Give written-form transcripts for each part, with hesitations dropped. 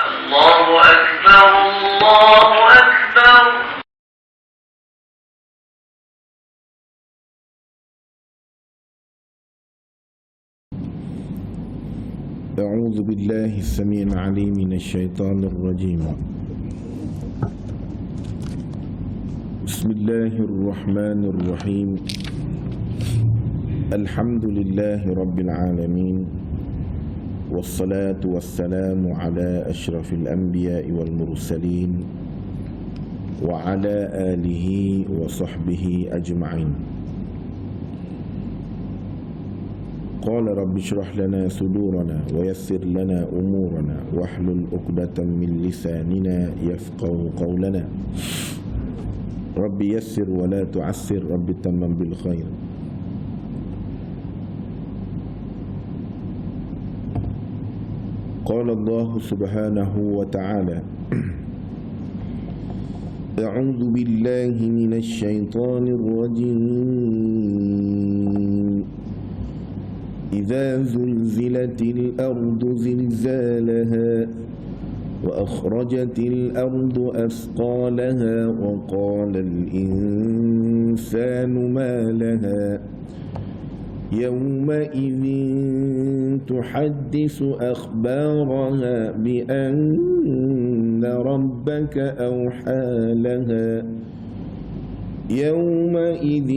الله أكبر الله أكبر. أعوذ بالله السميع العليم من الشيطان الرجيم. بسم الله الرحمن الرحيم. الحمد لله رب العالمين، والصلاة والسلام على أشرف الأنبياء والمرسلين وعلى آله وصحبه أجمعين. قال رب اشرح لنا صدورنا ويسر لنا أمورنا واحلل عقدة من لساننا يفقهوا قولنا. رب يسر ولا تعسر، رب تمم بالخير. قال الله سبحانه وتعالى: أعوذ بالله من الشيطان الرجيم. إذا زلزلت الأرض زلزالها وأخرجت الأرض أثقالها وقال الإنسان ما لها يومئذ تحدث أخبارها بأن ربك أوحى لها يومئذ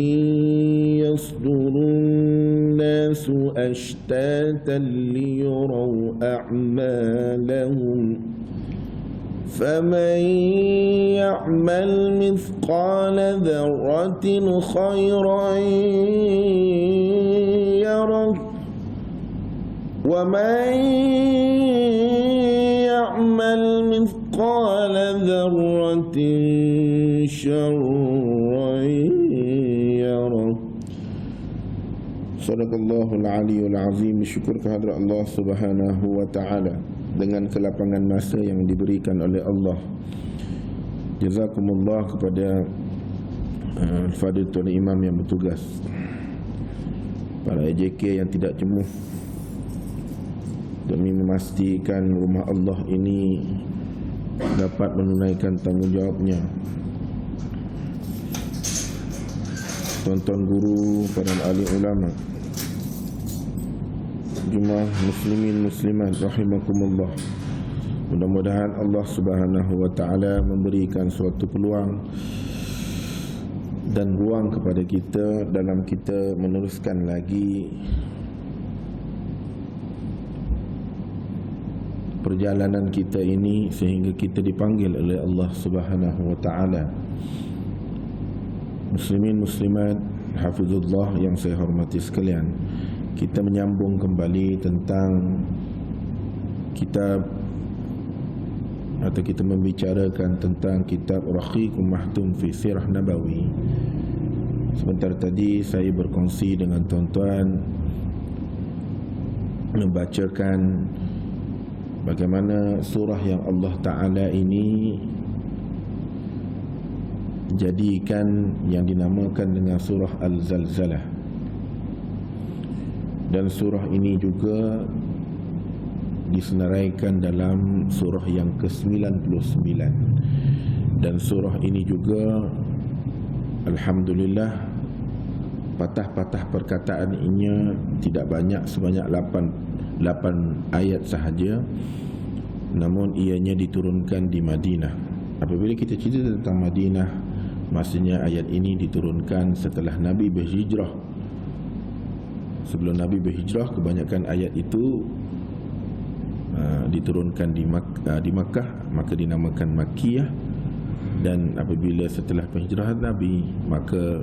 يصدر الناس أشتاتا ليروا أعمالهم فمن يعمل مثقال ذرة خيرا يره ومن يعمل مثقال ذرة شرا يره. Sadaqallahul Aliyul Azim. Syukur kehadrat Allah Subhanahu wa Ta'ala dengan kelapangan masa yang diberikan oleh Allah. Jazakumullah kepada Al-Fadhil Tuan Imam yang bertugas, para AJK yang tidak jemuh demi memastikan rumah Allah ini dapat menunaikan tanggungjawabnya. Tuan-tuan guru, para alim ulama, jemaah muslimin muslimat rahimakumullah. Mudah-mudahan Allah Subhanahu wa Ta'ala memberikan suatu peluang dan ruang kepada kita dalam kita meneruskan lagi perjalanan kita ini sehingga kita dipanggil oleh Allah Subhanahu wa Ta'ala. Muslimin muslimat hafizullah yang saya hormati sekalian, kita menyambung kembali tentang kitab, atau kita membicarakan tentang kitab Rahiqum Mahtum fi Sirah Nabawi. Sebentar tadi saya berkongsi dengan tuan-tuan membacakan bagaimana surah yang Allah Ta'ala ini jadikan yang dinamakan dengan surah Al-Zalzalah. Dan surah ini juga disenaraikan dalam surah yang ke-99. Dan surah ini juga alhamdulillah patah-patah perkataannya tidak banyak, sebanyak 8 ayat sahaja, namun ianya diturunkan di Madinah. Apabila kita cerita tentang Madinah, maksudnya ayat ini diturunkan setelah Nabi berhijrah. Sebelum Nabi berhijrah, kebanyakan ayat itu diturunkan di Makkah, maka dinamakan Makkiyah. Dan apabila setelah penghijrahan Nabi, maka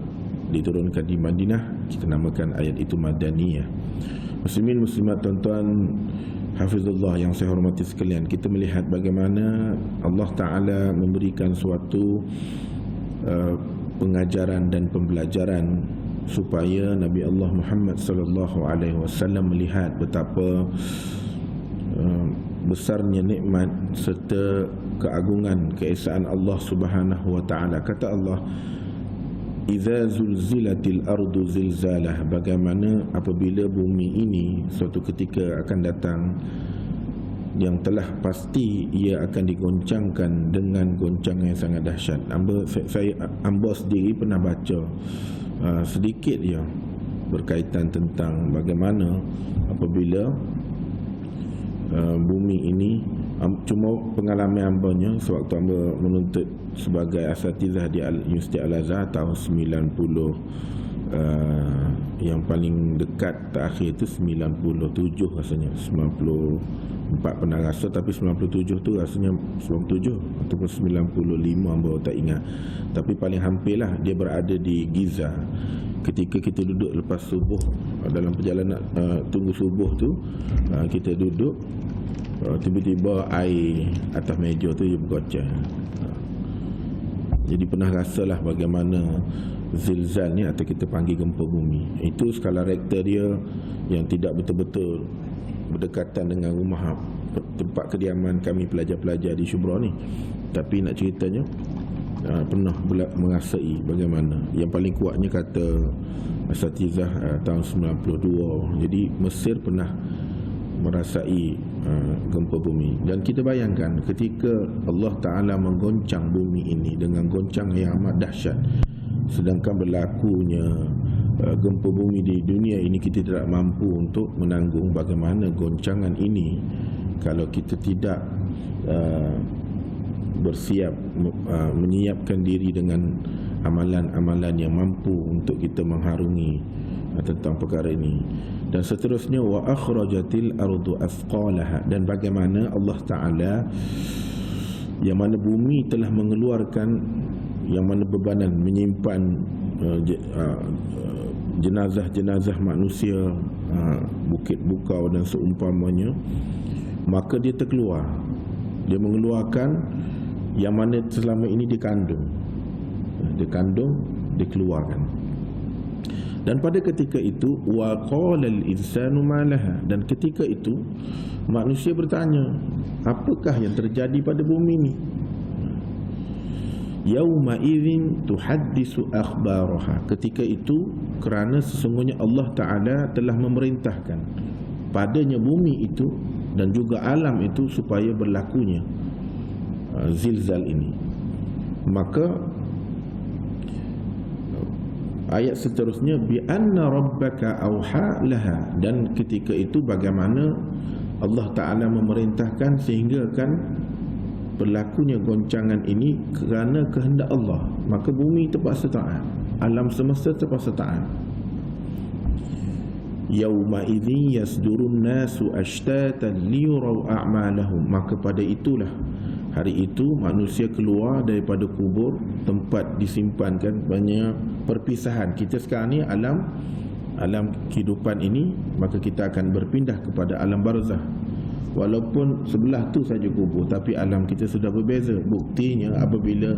diturunkan di Madinah, kita namakan ayat itu Madaniyah. Muslimin muslimat tuan-tuan hafizullah yang saya hormati sekalian, kita melihat bagaimana Allah Ta'ala memberikan suatu pengajaran dan pembelajaran supaya Nabi Allah Muhammad sallallahu alaihi wasallam melihat betapa besarnya nikmat serta keagungan keesaan Allah Subhanahu wa Ta'ala. Kata Allah, Iza zulzilatil ardu zilzalah, bagaimana apabila bumi ini suatu ketika akan datang yang telah pasti ia akan digoncangkan dengan goncangan yang sangat dahsyat. Hamba sendiri pernah baca sedikit ya berkaitan tentang bagaimana apabila bumi ini, cuma pengalaman hambanya sewaktu hamba menuntut sebagai asatizah di Universiti Al-Azhar tahun 90, yang paling dekat terakhir itu 97 rasanya, 94 pernah rasa, tapi 97 tu rasanya 97 ataupun 95 hamba tak ingat, tapi paling hampirlah dia berada di Giza. Ketika kita duduk lepas subuh, dalam perjalanan tunggu subuh tu, kita duduk, tiba-tiba air atas meja tu dia bergocah. Jadi pernah rasalah bagaimana zilzal ni, atau kita panggil gempa bumi. Itu skala Richter dia yang tidak betul-betul berdekatan dengan rumah tempat kediaman kami pelajar-pelajar di Syubra ni. Tapi nak ceritanya, pernah merasai bagaimana. Yang paling kuatnya kata asatizah tahun 92. Jadi Mesir pernah merasai gempa bumi. Dan kita bayangkan ketika Allah Ta'ala menggoncang bumi ini dengan goncang yang amat dahsyat, sedangkan berlakunya gempa bumi di dunia ini kita tidak mampu untuk menanggung. Bagaimana goncangan ini kalau kita tidak bersiap, menyiapkan diri dengan amalan-amalan yang mampu untuk kita mengharungi tentang perkara ini. Dan seterusnya, wa akhrajatil ardu athqalaha, dan bagaimana Allah Ta'ala yang mana bumi telah mengeluarkan, yang mana bebanan menyimpan jenazah-jenazah manusia, bukit bukau dan seumpamanya, maka dia terkeluar, dia mengeluarkan yang mana selama ini dikandung, dikeluarkan. Dan pada ketika itu, wa qala al-insanu ma laha, dan ketika itu manusia bertanya, apakah yang terjadi pada bumi ini? Yauma idzin tuhaddisu akhbaraha, ketika itu kerana sesungguhnya Allah Ta'ala telah memerintahkan padanya bumi itu dan juga alam itu supaya berlakunya zilzal ini. Maka ayat seterusnya, bi anna rabbaka auha laha, dan ketika itu bagaimana Allah Ta'ala memerintahkan sehingga kan berlakunya goncangan ini kerana kehendak Allah. Maka bumi terpaksa taat, alam semesta terpaksa taat. Yauma idzin yasdurun nasu ashtatan liyuraw a'malahum, maka pada itulah, hari itu manusia keluar daripada kubur, tempat disimpankan banyak perpisahan. Kita sekarang ni alam kehidupan ini, maka kita akan berpindah kepada alam barzah. Walaupun sebelah tu saja kubur, tapi alam kita sudah berbeza. Buktinya apabila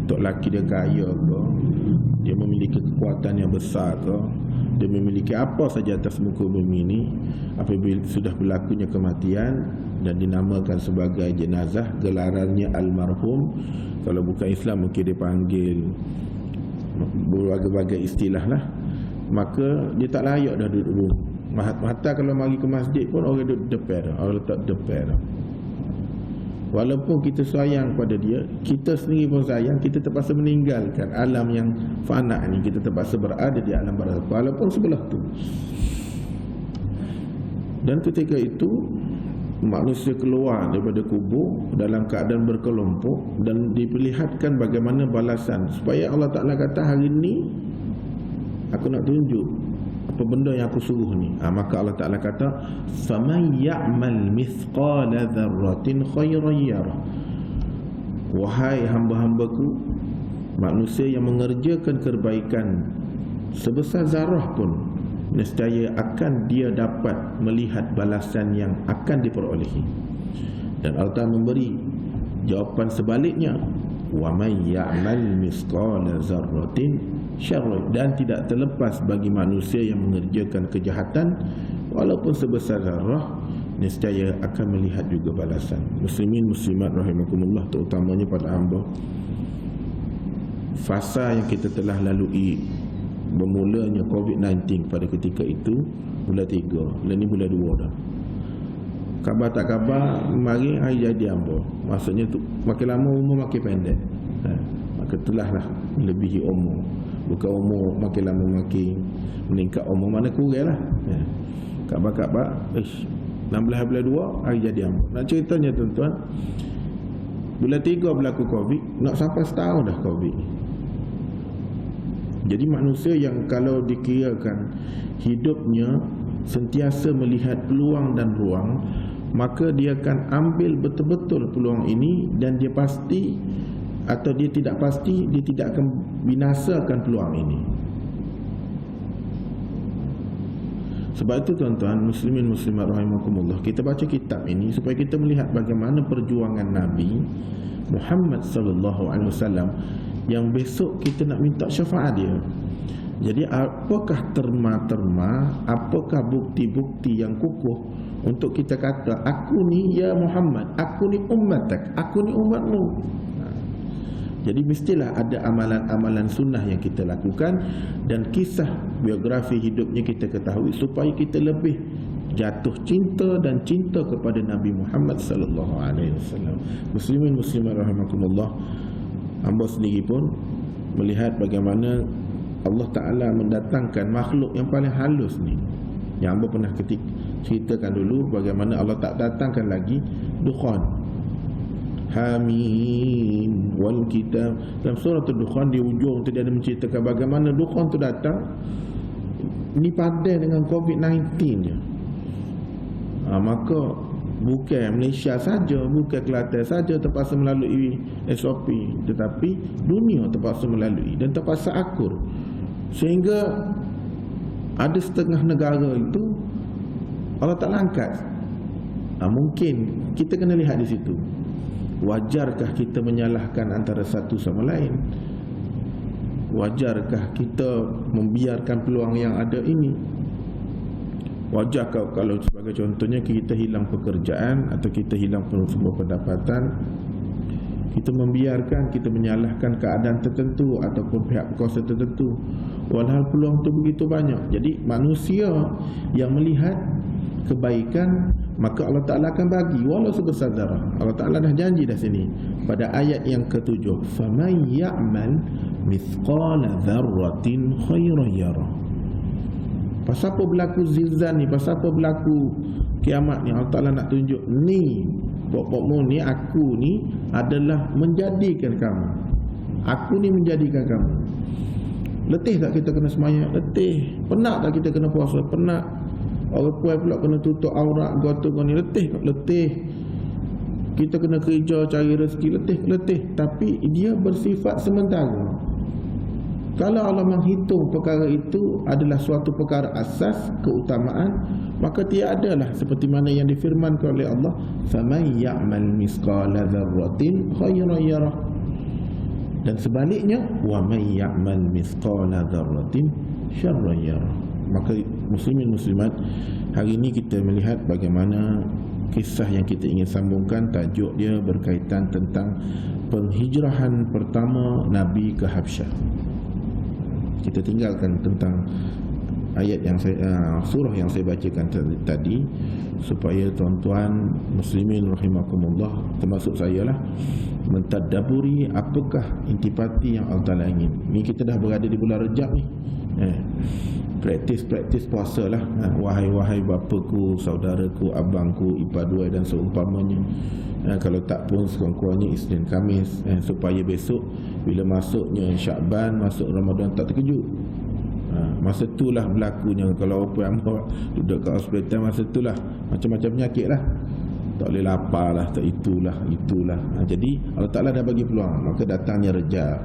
tok laki dia kaya ke, dia memiliki kekuatan yang besar ke, dia memiliki apa saja atas muka bumi ini, apabila sudah berlakunya kematian dan dinamakan sebagai jenazah, gelarannya almarhum. Kalau bukan Islam mungkin dia panggil berbagai-bagai istilah lah. Maka dia tak layak dah duduk bumi. Hatta kalau mari ke masjid pun orang duduk depan, orang letak depan. Walaupun kita sayang pada dia, kita sendiri pun sayang, kita terpaksa meninggalkan alam yang fana ni, kita terpaksa berada di alam barzakh walaupun sebelah tu. Dan ketika itu manusia keluar daripada kubur dalam keadaan berkelompok, dan diperlihatkan bagaimana balasan, supaya Allah Ta'ala kata, hari ni aku nak tunjuk apa benda yang aku suruh ni. Maka Allah Ta'ala kata, faman ya'mal mithqala dzarratin khairan yarah, wahai hamba-hambaku manusia yang mengerjakan kebaikan sebesar zarah pun, nescaya akan dia dapat melihat balasan yang akan diperolehi. Dan Allah Ta'ala memberi jawapan sebaliknya, wa man ya'mal mithqala dzarratin syarran, dan tidak terlepas bagi manusia yang mengerjakan kejahatan walaupun sebesar zarah, nescaya akan melihat juga balasan. Muslimin muslimat rahimakumullah, terutamanya pada hamba, fasa yang kita telah lalui bermulanya COVID-19 pada ketika itu bulan 3, bulan ni bulan 2 dah. Khabar tak khabar, mari hari jadi hamba. Maksudnya tu makin lama umur makin pendek. Maka telahlah melebihi umur. Bukan umur makin lama makin meningkat, umur mana kurang lah. Khabar-khabar 16/2 hari jadi hamba. Nak ceritanya tuan-tuan, bulan 3 berlaku Covid, nak sampai setahun dah Covid. Jadi manusia yang kalau dikirakan hidupnya sentiasa melihat peluang dan ruang, maka dia akan ambil betul-betul peluang ini, dan dia pasti atau dia tidak pasti dia tidak akan binasakan peluang ini. Sebab itu tuan-tuan muslimin muslimat rahimakumullah, kita baca kitab ini supaya kita melihat bagaimana perjuangan Nabi Muhammad sallallahu alaihi wasallam yang besok kita nak minta syafaat dia. Jadi apakah terma-terma, apakah bukti-bukti yang kukuh untuk kita kata aku ni ya Muhammad, aku ni ummatak, aku ni umatmu. Jadi mestilah ada amalan-amalan sunnah yang kita lakukan, dan kisah biografi hidupnya kita ketahui supaya kita lebih jatuh cinta dan cinta kepada Nabi Muhammad sallallahu alaihi wasallam. Muslimin muslimat rahimakumullah, hamba sendiri pun melihat bagaimana Allah Ta'ala mendatangkan makhluk yang paling halus ni. Yang hamba pernah ceritakan dulu bagaimana Allah tak datangkan lagi Dukhan, Hamim wal kitab. Dalam surah Dukhan di ujung tu dia ada menceritakan bagaimana Dukhan tu datang ni padan dengan COVID-19 je. Maka bukan Malaysia saja, bukan Kelantan saja terpaksa melalui SOP, tetapi dunia terpaksa melalui dan terpaksa akur. Sehingga ada setengah negara itu Allah tak angkat. Mungkin kita kena lihat di situ. Wajarkah kita menyalahkan antara satu sama lain? Wajarkah kita membiarkan peluang yang ada ini? Wajarkah kalau sebagai contohnya kita hilang pekerjaan atau kita hilang sebuah pendapatan, kita membiarkan, kita menyalahkan keadaan tertentu ataupun pihak berkuasa tertentu, walhal peluang itu begitu banyak. Jadi manusia yang melihat kebaikan, maka Allah Ta'ala akan bagi walau sebesar darah. Allah Ta'ala dah janji dah sini pada ayat yang ke-7, faman ya'mal mithqala dzarratin khairan yarah. Pasal apa berlaku zilzal ni, pasal apa berlaku kiamat ni, Allah Ta'ala nak tunjuk ni pokokmu ni, aku ni adalah menjadikan kamu, aku ni menjadikan kamu. Letih tak kita kena semayang? Letih. Penat tak kita kena puasa? Penat. Orang puan pula kena tutup aurat, gotongan ni, letih. Letih. Kita kena kerja cari rezeki, letih. Tapi dia bersifat sementara. Kalau Allah menghitung perkara itu adalah suatu perkara asas keutamaan, maka tiadalah seperti mana yang difirmankan oleh Allah, faman ya'mal misqala dzarratin khairan yarah. Dan sebaliknya, wa man ya'mal misqala dzarratin syarran yarah. Maka muslimin muslimat, hari ini kita melihat bagaimana kisah yang kita ingin sambungkan, tajuk dia berkaitan tentang penghijrahan pertama Nabi ke Habsyah. Kita tinggalkan tentang ayat yang surah yang saya bacakan tadi supaya tuan-tuan muslimin rahimakumullah, termasuk saya lah, mentadaburi apakah intipati yang Allah Ta'ala ingin. Ni kita dah berada di bulan Rejab ni. Praktis puasa lah. Wahai bapaku, saudaraku, abangku, ipaduai dan seumpamanya. Kalau tak pun sekurang-kurangnya Isnin Khamis, supaya besok bila masuknya Syakban, masuk Ramadan tak terkejut. Masa itulah berlakunya kalau apa yang duduk kat hospital, masa itulah macam-macam penyakit lah. Tak boleh lapar lah, tak itulah. Jadi Allah Ta'ala dah bagi peluang, maka datangnya Rejab.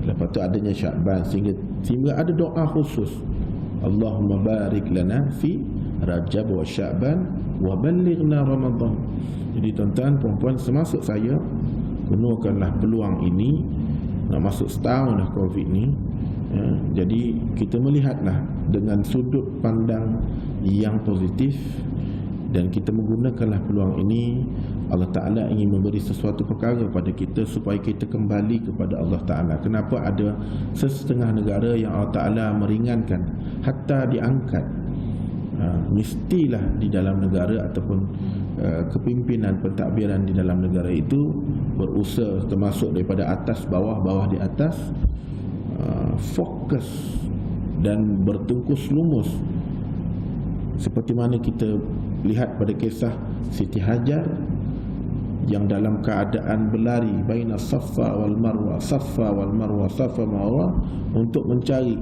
Lepas tu adanya Syakban, sehingga ada doa khusus, Allahumma barik lana fi Rajab wa Syakban wa balighna Ramadan. Jadi tuan-tuan perempuan, semasuk saya, gunakanlah peluang ini. Nak masuk setahun dah Covid ni. Jadi kita melihatlah dengan sudut pandang yang positif, dan kita menggunakanlah peluang ini. Allah Ta'ala ingin memberi sesuatu perkara pada kita supaya kita kembali kepada Allah Ta'ala. Kenapa ada setengah negara yang Allah Ta'ala meringankan, hatta diangkat mestilah di dalam negara ataupun kepimpinan pentadbiran di dalam negara itu berusaha, termasuk daripada atas bawah, bawah di atas, fokus dan bertungkus lumus seperti mana kita lihat pada kisah Siti Hajar yang dalam keadaan berlari baina Safa wal Marwa, Safa wal Marwa, Safa Marwa, untuk mencari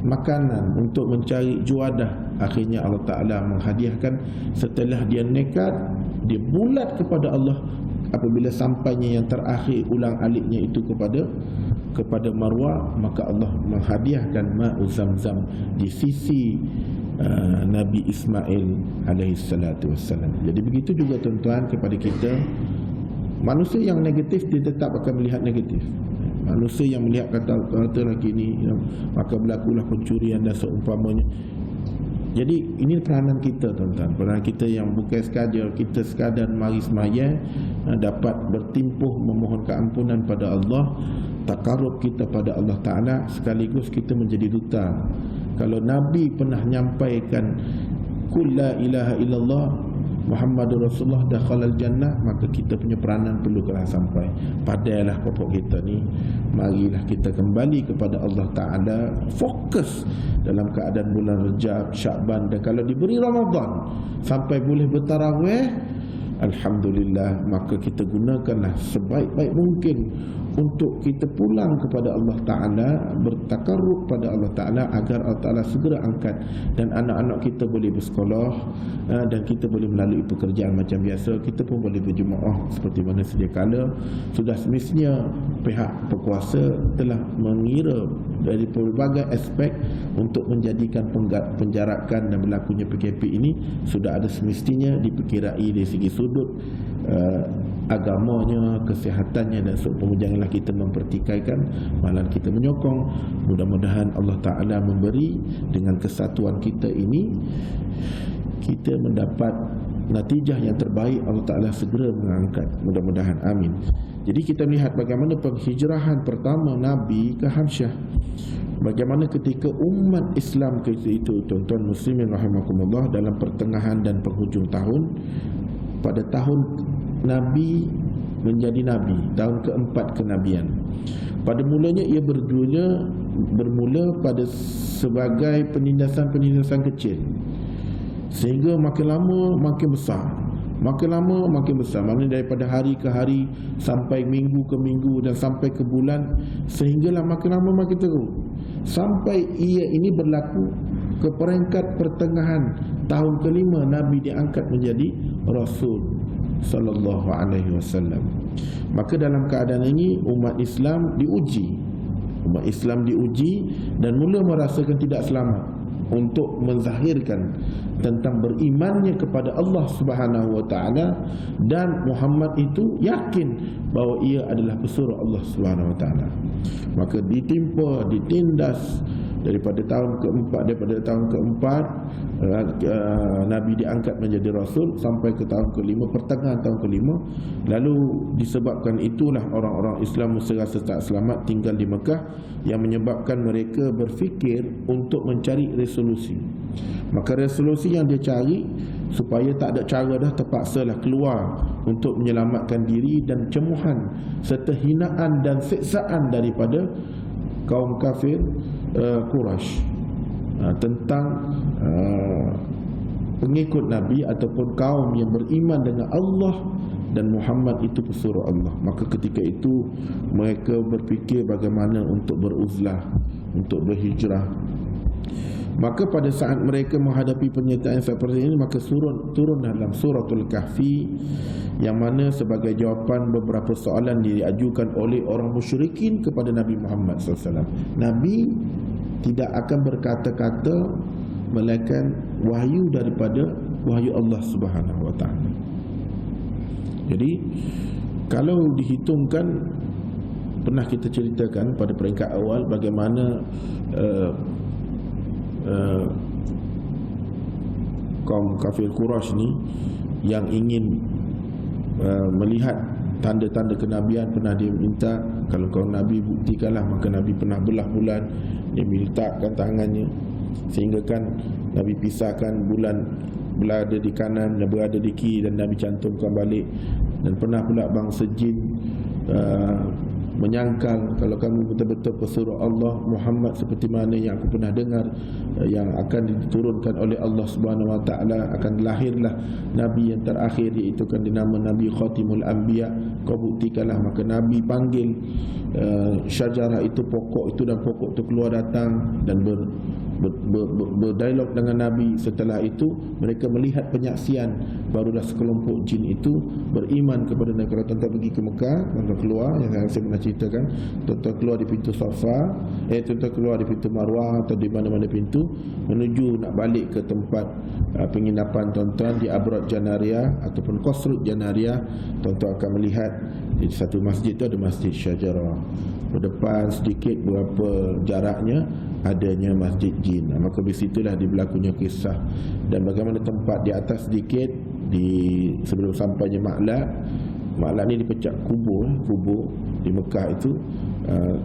makanan, untuk mencari juadah. Akhirnya Allah Ta'ala menghadiahkan. Setelah dia nekat, dia bulat kepada Allah, apabila sampainya yang terakhir ulang aliknya itu kepada Marwah, maka Allah menghadiahkan ma'u Zamzam di sisi Nabi Ismail alaihi salatu wassalam. Jadi begitu juga tuan-tuan kepada kita. Manusia yang negatif, dia tetap akan melihat negatif. Manusia yang melihat kata lagi ni, maka berlakulah pencurian dan seumpamanya. Jadi ini peranan kita tuan-tuan, peranan kita yang bukan sekadar mari sembahyang, dapat bertimpuh memohon keampunan pada Allah, takarub kita pada Allah Ta'ala, sekaligus kita menjadi duta. Kalau Nabi pernah nyampaikan Qul la ilaha illallah Muhammadur Rasulullah dakhalal jannah, maka kita punya peranan perlu kena sampai. Padailah pokok kita ni, marilah kita kembali kepada Allah Ta'ala, fokus dalam keadaan bulan Rejab, Syakban, dan kalau diberi Ramadan sampai boleh bertarawih, alhamdulillah, maka kita gunakanlah sebaik-baik mungkin untuk kita pulang kepada Allah Ta'ala, bertakarrub pada Allah Ta'ala, agar Allah Ta'ala segera angkat dan anak-anak kita boleh bersekolah, dan kita boleh melalui pekerjaan macam biasa, kita pun boleh berjemaah seperti mana sedia kala. Sudah semestinya pihak berkuasa telah mengira dari pelbagai aspek untuk menjadikan penjarakan dan berlakunya PKP ini sudah ada semestinya diperkirai dari segi sudut agamanya, kesihatannya dan seumpama. Janganlah kita mempertikaikan, malah kita menyokong. Mudah-mudahan Allah Ta'ala memberi dengan kesatuan kita ini, kita mendapat natijah yang terbaik. Allah Ta'ala segera mengangkat, mudah-mudahan, amin. Jadi kita melihat bagaimana penghijrahan pertama Nabi ke Habsyah, bagaimana ketika umat Islam ketika itu, tuan-tuan muslimin rahimakumullah, dalam pertengahan dan penghujung tahun, pada tahun Nabi menjadi Nabi, tahun keempat kenabian. Pada mulanya ia bermula pada sebagai penindasan-penindasan kecil, sehingga makin lama makin besar, makin lama makin besar. Maknanya daripada hari ke hari, sampai minggu ke minggu, dan sampai ke bulan, sehinggalah makin lama makin teruk, sampai ia ini berlaku ke peringkat pertengahan tahun kelima Nabi diangkat menjadi Rasul sallallahu alaihi wasallam. Maka dalam keadaan ini umat Islam diuji, dan mula merasakan tidak selamat untuk menzahirkan tentang berimannya kepada Allah Subhanahu wa taala, dan Muhammad itu yakin bahawa ia adalah pesuruh Allah Subhanahu wa taala. Maka ditindas daripada tahun keempat Nabi diangkat menjadi Rasul sampai ke tahun kelima, pertengahan tahun kelima. Lalu disebabkan itulah orang-orang Islam serasa tak selamat tinggal di Mekah, yang menyebabkan mereka berfikir untuk mencari resolusi. Maka resolusi yang dia cari, supaya tak ada cara dah, terpaksalah keluar untuk menyelamatkan diri dan cemuhan serta hinaan dan siksaan daripada kaum kafir Quraisy, tentang pengikut Nabi ataupun kaum yang beriman dengan Allah dan Muhammad itu pesuruh Allah. Maka ketika itu mereka berfikir bagaimana untuk beruzlah, untuk berhijrah. Maka pada saat mereka menghadapi penyertaan seperti ini, maka turun dalam suratul Kahfi, yang mana sebagai jawapan beberapa soalan diajukan oleh orang musyrikin kepada Nabi Muhammad SAW. Nabi tidak akan berkata-kata melainkan wahyu daripada wahyu Allah Subhanahu wa taala. Jadi kalau dihitungkan, pernah kita ceritakan pada peringkat awal bagaimana kaum kafir Quraisy ni yang ingin melihat tanda-tanda kenabian, pernah dia minta, kalau kau Nabi buktikanlah. Maka Nabi pernah belah bulan, dia mintakan tangannya, sehingga kan Nabi pisahkan bulan berada di kanan dan berada di kiri, dan Nabi cantumkan balik. Dan pernah pula bangsa jin menyangkal, kalau kamu betul-betul pesuruh Allah Muhammad seperti mana yang aku pernah dengar yang akan diturunkan oleh Allah Subhanahu Wa Taala, akan lahirlah Nabi yang terakhir, iaitu kan dinama Nabi Khatimul Anbiya, kau buktikanlah. Maka Nabi panggil syajarah itu, pokok itu, dan pokok itu keluar datang dan berdialog dengan Nabi. Setelah itu mereka melihat penyaksian, barulah sekelompok jin itu beriman kepada Nabi. Kalau tuan-tuan pergi ke Mekah, tuan-tuan keluar, yang saya pernah ceritakan, tuan-tuan keluar di pintu Safa, tuan-tuan keluar di pintu Marwah atau di mana-mana pintu menuju nak balik ke tempat penginapan tuan-tuan di Abrad Janariah ataupun Qasrut Janariah, tuan-tuan akan melihat di satu masjid itu ada Masjid Syajarah. Berdepan sedikit berapa jaraknya adanya masjid jin. Maka di situlah berlakunya kisah. Dan bagaimana tempat di atas sedikit, di sebelum sampainya Ma'la ni dipecah kubur di Mekah itu,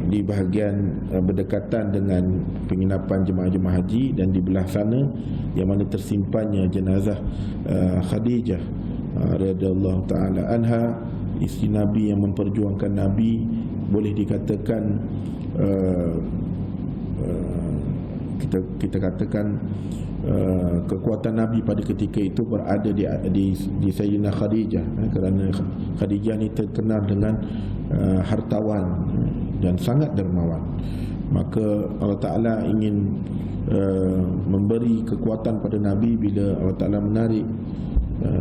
di bahagian berdekatan dengan penginapan jemaah-jemaah haji, dan di belah sana yang mana tersimpannya jenazah Khadijah radhiyallahu taala anha, isteri Nabi yang memperjuangkan Nabi. Boleh dikatakan kita katakan kekuatan Nabi pada ketika itu berada di Sayyidina Khadijah, kerana Khadijah ni terkenal dengan hartawan dan sangat dermawan. Maka Allah Ta'ala ingin memberi kekuatan pada Nabi bila Allah Ta'ala menarik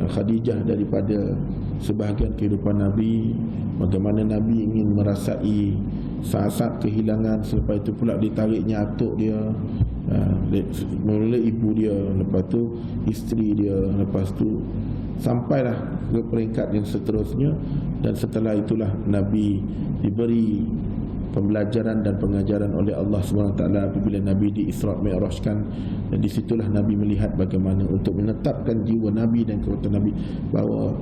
Khadijah daripada sebahagian kehidupan Nabi. Bagaimana Nabi ingin merasai saat-saat kehilangan, selepas itu pula ditariknya atuk dia, mula ibu dia, lepas tu isteri dia, lepas tu sampailah ke peringkat yang seterusnya. Dan setelah itulah Nabi diberi pembelajaran dan pengajaran oleh Allah SWT apabila Nabi di Isra' Mi'rajkan. Dan di situlah Nabi melihat bagaimana untuk menetapkan jiwa Nabi dan kekuatan Nabi, bahawa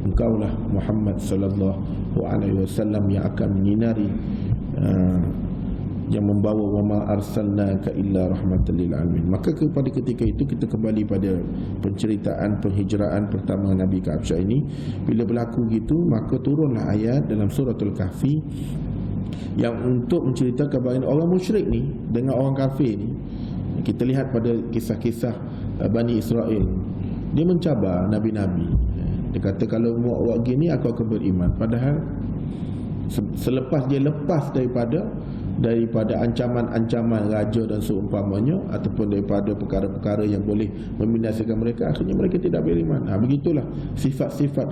engkaulah Muhammad sallallahu alaihi wasallam yang akan menyinari, yang membawa wa ma arsalnaka illa rahmatan lil alamin. Maka pada ketika itu kita kembali pada penceritaan penghijraan pertama Nabi ke Habsyah ini. Bila berlaku gitu, maka turunlah ayat dalam suratul Kahfi yang untuk menceritakan bagaimana orang musyrik ni dengan orang kafir ni. Kita lihat pada kisah-kisah Bani Israel, dia mencabar Nabi-Nabi. Dia kata, kalau buat gini aku akan beriman. Padahal selepas dia lepas daripada ancaman-ancaman raja dan seumpamanya, ataupun daripada perkara-perkara yang boleh membinasakan mereka, akhirnya mereka tidak beriman. Begitulah sifat-sifat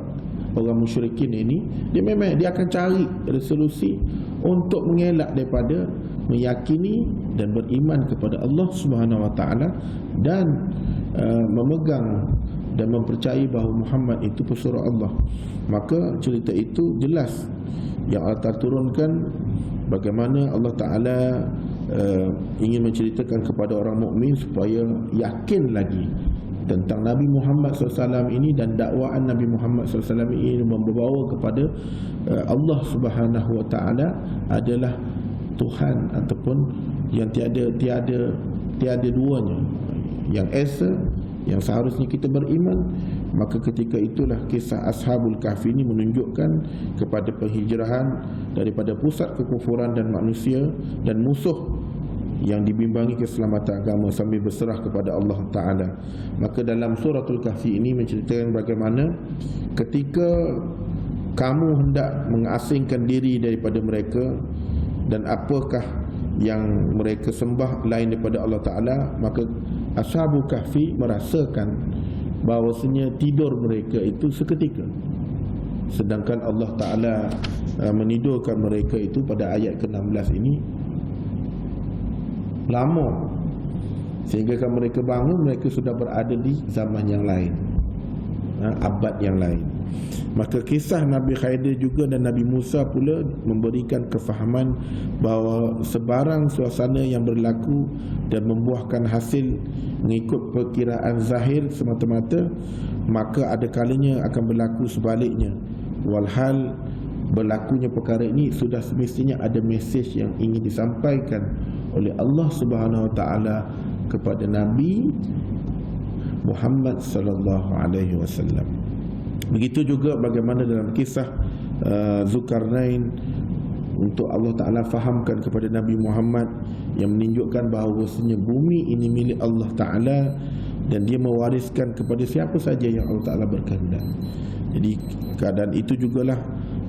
orang musyrikin ini. Dia memang dia akan cari resolusi untuk mengelak daripada meyakini dan beriman kepada Allah Subhanahu Wa Taala, dan memegang dan mempercayai bahawa Muhammad itu pesuruh Allah. Maka cerita itu jelas yang Allah turunkan, bagaimana Allah Ta'ala ingin menceritakan kepada orang mukmin supaya yakin lagi tentang Nabi Muhammad SAW ini, dan dakwaan Nabi Muhammad SAW ini membawa kepada Allah Subhanahu Wa Ta'ala adalah Tuhan, ataupun yang tiada duanya, yang esa, yang seharusnya kita beriman. Maka ketika itulah kisah Ashabul Kahfi ini menunjukkan kepada penghijrahan daripada pusat kekufuran dan manusia dan musuh yang dibimbangi keselamatan agama sambil berserah kepada Allah Ta'ala. Maka dalam suratul Kahfi ini menceritakan bagaimana ketika kamu hendak mengasingkan diri daripada mereka, dan apakah yang mereka sembah lain daripada Allah Ta'ala, maka Ashabul Kahfi merasakan bahawasanya tidur mereka itu seketika, sedangkan Allah Ta'ala menidurkan mereka itu pada ayat ke-16 ini lama, sehingga kan mereka bangun, mereka sudah berada di zaman yang lain, abad yang lain. Maka kisah Nabi Khidir juga dan Nabi Musa pula memberikan kefahaman bahawa sebarang suasana yang berlaku dan membuahkan hasil mengikut perkiraan zahir semata-mata, maka ada kalanya akan berlaku sebaliknya. Walhal berlakunya perkara ini sudah semestinya ada mesej yang ingin disampaikan oleh Allah Subhanahu wa taala kepada Nabi Muhammad sallallahu alaihi wasallam. Begitu juga bagaimana dalam kisah Zulkarnain, untuk Allah Ta'ala fahamkan kepada Nabi Muhammad yang menunjukkan bahawasanya bumi ini milik Allah Ta'ala dan dia mewariskan kepada siapa saja yang Allah Ta'ala berkehendak. Jadi keadaan itu jugalah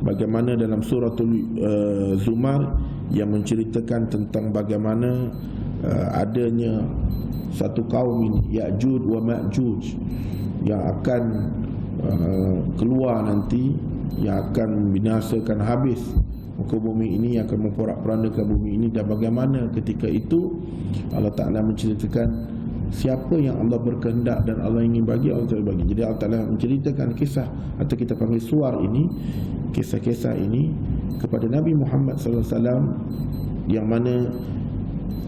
bagaimana dalam suratul Zumar yang menceritakan tentang bagaimana adanya satu kaum ini, Ya'juj wa Ma'juj, yang akan keluar nanti, yang akan membinasakan habis muka bumi ini, yang akan memporak-porandakan bumi ini. Dan bagaimana ketika itu Allah Ta'ala menceritakan siapa yang Allah berkehendak dan Allah ingin bagi, Allah Ta'ala bagi. Jadi Allah Ta'ala menceritakan kisah, atau kita panggil suar ini, kisah-kisah ini kepada Nabi Muhammad SAW, yang mana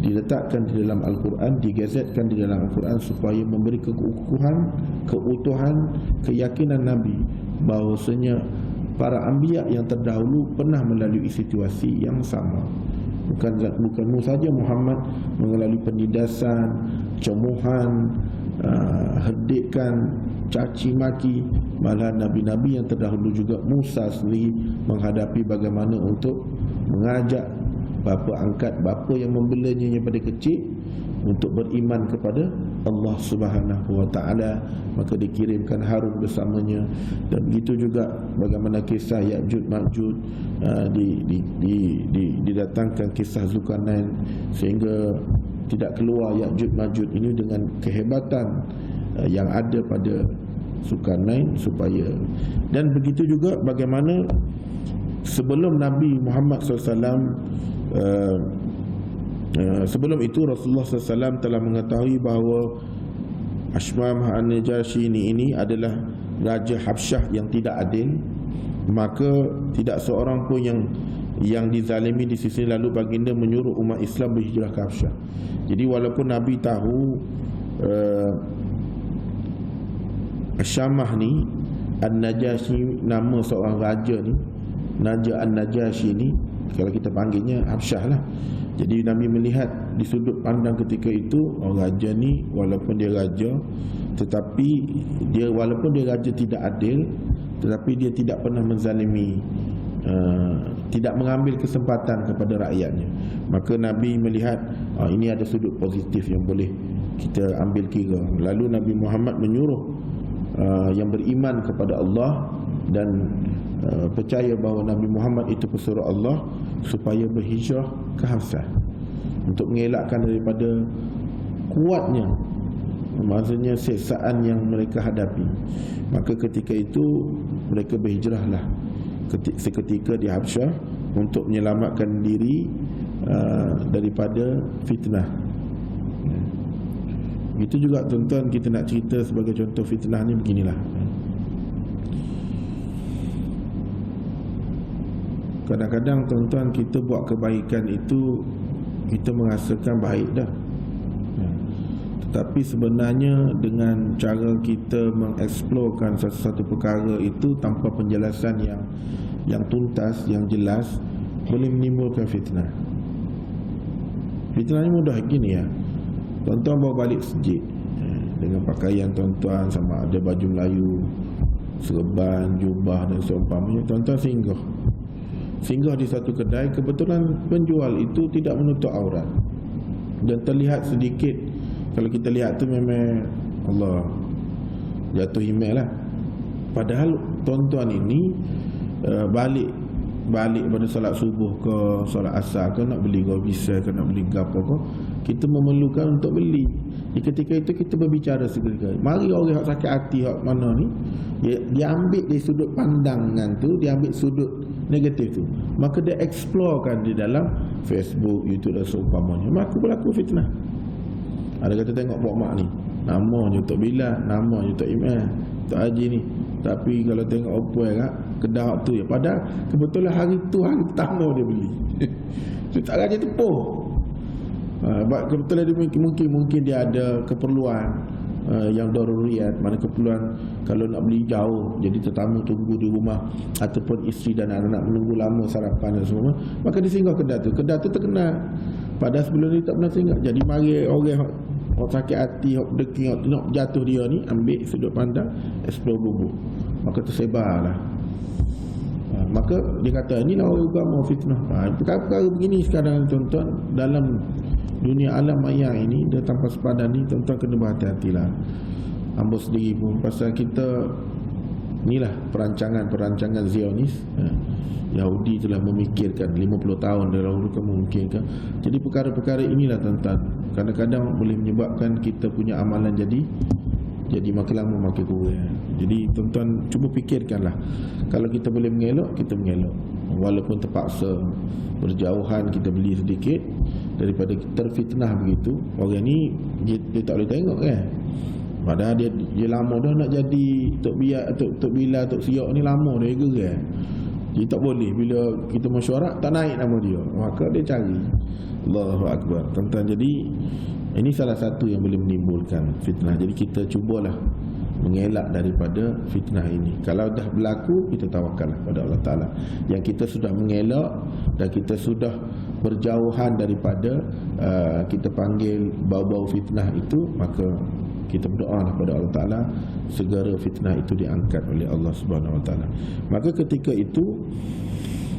diletakkan di dalam Al-Quran, digazetkan di dalam Al-Quran supaya memberi keutuhan, keyakinan Nabi bahawasanya para anbiya yang terdahulu pernah melalui situasi yang sama. Bukanmu saja Muhammad mengalami penindasan, cemuhan, herdikan, caci maki, malah nabi-nabi yang terdahulu juga, Musa sendiri menghadapi bagaimana untuk mengajak bapa angkat, bapa yang membelanya pada kecil untuk beriman kepada Allah Subhanahu wa taala, maka dikirimkan Harun bersamanya. Dan begitu juga bagaimana kisah Ya'juj Ma'juj, didatangkan kisah Zulkarnain sehingga tidak keluar Ya'juj Ma'juj ini dengan kehebatan yang ada pada Zulkarnain supaya. Dan begitu juga bagaimana sebelum Nabi Muhammad SAW, sebelum itu Rasulullah SAW telah mengetahui bahawa Ashmam An-Najashi ini adalah Raja Habsyah yang tidak adil, maka tidak seorang pun yang dizalimi di sisi, lalu baginda menyuruh umat Islam berhijrah ke Habsyah. Jadi walaupun Nabi tahu Asyamah ni, An-Najashi, nama seorang raja ni, Raja An-Najashi ni, kalau kita panggilnya Habsyah lah. Jadi Nabi melihat di sudut pandang ketika itu, raja ni walaupun dia raja, tetapi dia walaupun dia raja tidak adil, tetapi dia tidak pernah menzalimi, tidak mengambil kesempatan kepada rakyatnya. Maka Nabi melihat ini ada sudut positif yang boleh kita ambil kira. Lalu Nabi Muhammad menyuruh yang beriman kepada Allah dan percaya bahawa Nabi Muhammad itu pesuruh Allah supaya berhijrah ke Habsyah untuk mengelakkan daripada kuatnya, maksudnya siksaan yang mereka hadapi. Maka ketika itu mereka berhijrahlah seketika di Habsyah untuk menyelamatkan diri daripada fitnah. Itu juga tuan-tuan, kita nak cerita sebagai contoh fitnah ni beginilah. Kadang-kadang tuan-tuan, kita buat kebaikan itu kita merasakan baik dah, tetapi sebenarnya dengan cara kita mengeksplorkan sesuatu perkara itu tanpa penjelasan yang tuntas, yang jelas, boleh menimbulkan fitnah. Fitnah ni mudah gini ya. Tuan-tuan bawa balik masjid dengan pakaian tuan-tuan, sama ada baju Melayu, serban, jubah dan seumpamanya. Tuan-tuan singgah di satu kedai, kebetulan penjual itu tidak menutup aurat dan terlihat sedikit, kalau kita lihat tu memang Allah jatuh email lah. Padahal tuan-tuan ini balik pada solat subuh ke solat asar ke, nak beli gobisa ke, nak beli gapo ke, kita memerlukan untuk beli. Di ketika itu kita berbicara seketika, mari orang yang sakit hati hak mana ni, dia ambil di sudut pandangan tu, dia ambil sudut negatif tu, maka dia explore di dalam Facebook, YouTube dan seumpamanya, maka berlaku fitnah. Ada kata tengok Pok Mak ni, namanya Tok Bilal, namanya Tok Imam, Tok Haji ni, tapi kalau tengok opoi kat kedah tu ya, padahal kebetulan hari tu hari pertama dia beli. Dia tak raja tepuh. Kebetulan dia mungkin dia ada keperluan yang daruriyat, mana keperluan kalau nak beli jauh, jadi tetamu tunggu di rumah, ataupun isteri dan anak-anak menunggu lama sarapan dan semua, maka dia singgah kedai tu terkenal. Padahal sebelum ni tak pernah tengok. Jadi mari orang sakit hati, deki, nak jatuh dia ni, ambil sudut pandang, explore bubuk, maka tersebarlah. Maka dia kata inilah orang agama fitnah. Perkara-perkara begini sekarang tuan-tuan dalam dunia alam maya ini, dia tanpa sepadan ni tuan-tuan kena berhati-hatilah. Hamba sendiri pun pasal kita inilah perancangan Zionis. Yahudi telah memikirkan 50 tahun dahulu memikirkan. Jadi perkara-perkara inilah tuan-tuan kadang-kadang boleh menyebabkan kita punya amalan jadi makin lama makin kurang. Jadi tuan-tuan cuba fikirkanlah, kalau kita boleh mengelak, kita mengelak, walaupun terpaksa berjauhan, kita beli sedikit daripada terfitnah begitu. Orang ni dia tak boleh tengok kan, padahal dia lama dah nak jadi Tok Bilal, Tok Siok ni lama dah gerak. Jadi tak boleh bila kita mesyuarat tak naik nama dia, maka dia cari. Allahu Akbar tuan-tuan. Jadi ini salah satu yang boleh menimbulkan fitnah. Jadi kita cubalah mengelak daripada fitnah ini. Kalau dah berlaku, kita tawakallah pada Allah Ta'ala. Yang kita sudah mengelak dan kita sudah berjauhan daripada kita panggil bau-bau fitnah itu, maka kita berdoalah pada Allah Ta'ala segera fitnah itu diangkat oleh Allah Subhanahu Wa Ta'ala. Maka ketika itu